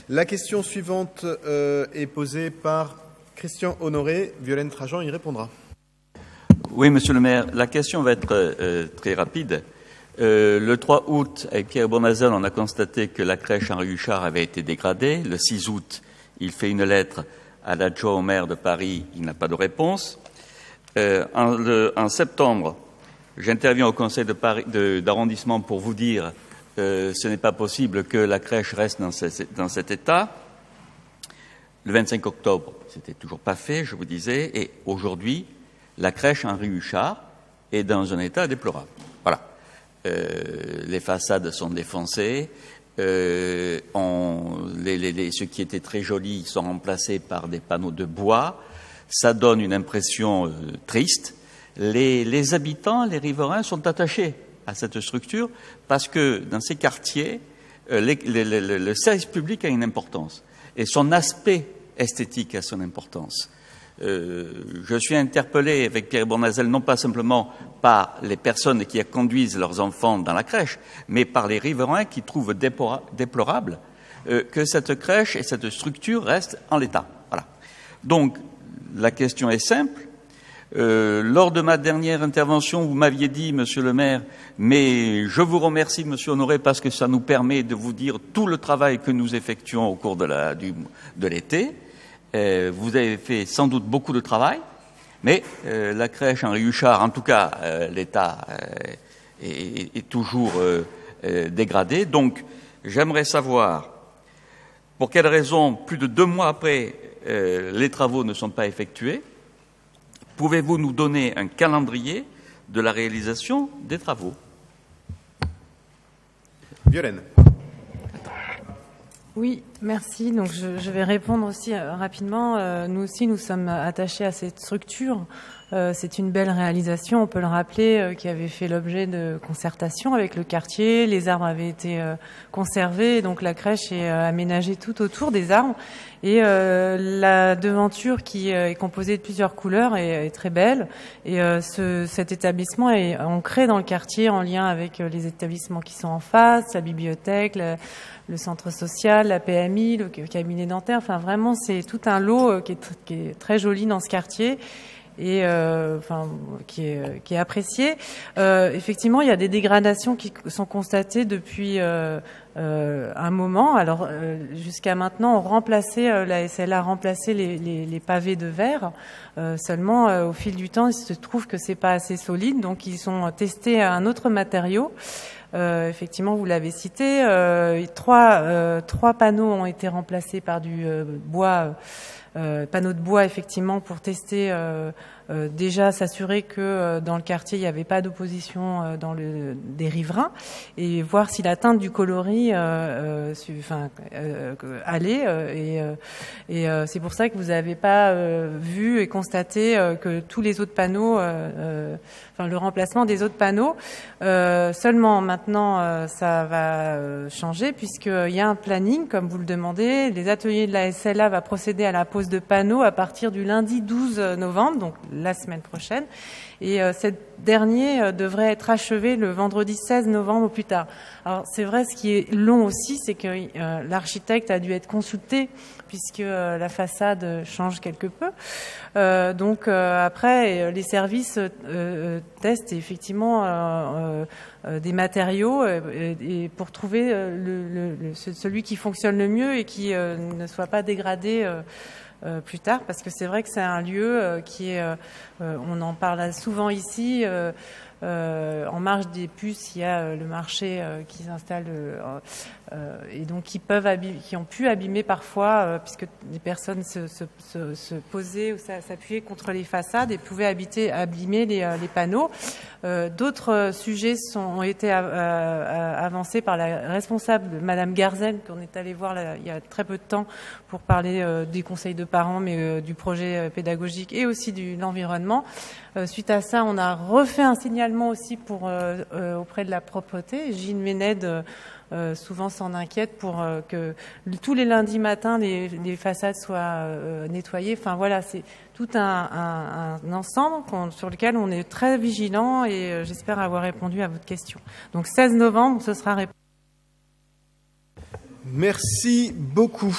La question suivante est posée par Christian Honoré. Violaine Trajan y répondra. Oui, Monsieur le maire, la question va être très rapide. Le 3 août, avec Pierre Bournazel, on a constaté que la crèche Henri Huchard avait été dégradée. Le 6 août, il fait une lettre à l'adjoint au maire de Paris. Il n'a pas de réponse. En septembre, j'interviens au conseil d'arrondissement pour vous dire ce n'est pas possible que la crèche reste dans cet état. Le 25 octobre, c'était toujours pas fait, je vous disais, et aujourd'hui, la crèche Henri Huchard est dans un état déplorable. Voilà. Les façades sont défoncées, ce qui était très joli sont remplacés par des panneaux de bois. Ça donne une impression triste. Les habitants, les riverains sont attachés à cette structure parce que dans ces quartiers, le service public a une importance et son aspect esthétique a son importance. Je suis interpellé avec Pierre Bournazel non pas simplement par les personnes qui conduisent leurs enfants dans la crèche, mais par les riverains qui trouvent déplorable que cette crèche et cette structure restent en l'état. Voilà. Donc, la question est simple. Lors de ma dernière intervention, vous m'aviez dit, Monsieur le maire, mais je vous remercie, Monsieur Honoré, parce que ça nous permet de vous dire tout le travail que nous effectuons au cours de l'été. Vous avez fait sans doute beaucoup de travail, mais la crèche Henri Huchard, en tout cas, l'état est toujours dégradé. Donc, j'aimerais savoir pour quelles raisons, plus de 2 mois après, les travaux ne sont pas effectués. Pouvez-vous nous donner un calendrier de la réalisation des travaux? Violaine. Oui, merci. Donc je vais répondre aussi rapidement. Nous aussi, nous sommes attachés à cette structure. C'est une belle réalisation, on peut le rappeler, qui avait fait l'objet de concertation avec le quartier. Les arbres avaient été conservés, donc la crèche est aménagée tout autour des arbres. Et la devanture qui est composée de plusieurs couleurs est très belle. Et cet établissement est ancré dans le quartier en lien avec les établissements qui sont en face, la bibliothèque, le centre social, la PMI, le cabinet dentaire. Enfin, vraiment, c'est tout un lot qui est très joli dans ce quartier et qui est apprécié. Effectivement, il y a des dégradations qui sont constatées depuis un moment. Alors, jusqu'à maintenant, la SLA a remplacé les pavés de verre. Seulement, au fil du temps, il se trouve que c'est pas assez solide, donc ils ont testé un autre matériau. Effectivement, vous l'avez cité, 3 panneaux ont été remplacés par du bois, panneaux de bois, effectivement, pour tester, déjà s'assurer que dans le quartier, il n'y avait pas d'opposition des riverains et voir si la teinte du coloris allait. Et c'est pour ça que vous n'avez pas vu et constaté que tous les autres panneaux, le remplacement des autres panneaux. Seulement maintenant, ça va changer puisqu'il y a un planning, comme vous le demandez. Les ateliers de la SLA va procéder à la pose de panneaux à partir du lundi 12 novembre, donc la semaine prochaine. Et cette dernier devrait être achevé le vendredi 16 novembre au plus tard. Alors c'est vrai, ce qui est long aussi, c'est que l'architecte a dû être consulté puisque la façade change quelque peu. Donc après, les services testent effectivement des matériaux et pour trouver celui qui fonctionne le mieux et qui ne soit pas dégradé plus tard, parce que c'est vrai que c'est un lieu qui est, on en parle souvent ici, en marge des puces, il y a le marché qui s'installe et donc qui ont pu abîmer parfois, puisque des personnes se posaient ou s'appuyaient contre les façades et pouvaient abîmer les panneaux. D'autres sujets ont été avancés par la responsable, Madame Garzel, qu'on est allé voir il y a très peu de temps pour parler des conseils de parents, mais du projet pédagogique et aussi de l'environnement. Suite à ça, on a refait un signalement aussi auprès de la propreté. Gilles Ménède souvent s'en inquiète pour que tous les lundis matins les façades soient nettoyées. Enfin voilà, c'est tout un ensemble sur lequel on est très vigilant et j'espère avoir répondu à votre question. Donc 16 novembre, ce sera répondu. Merci beaucoup.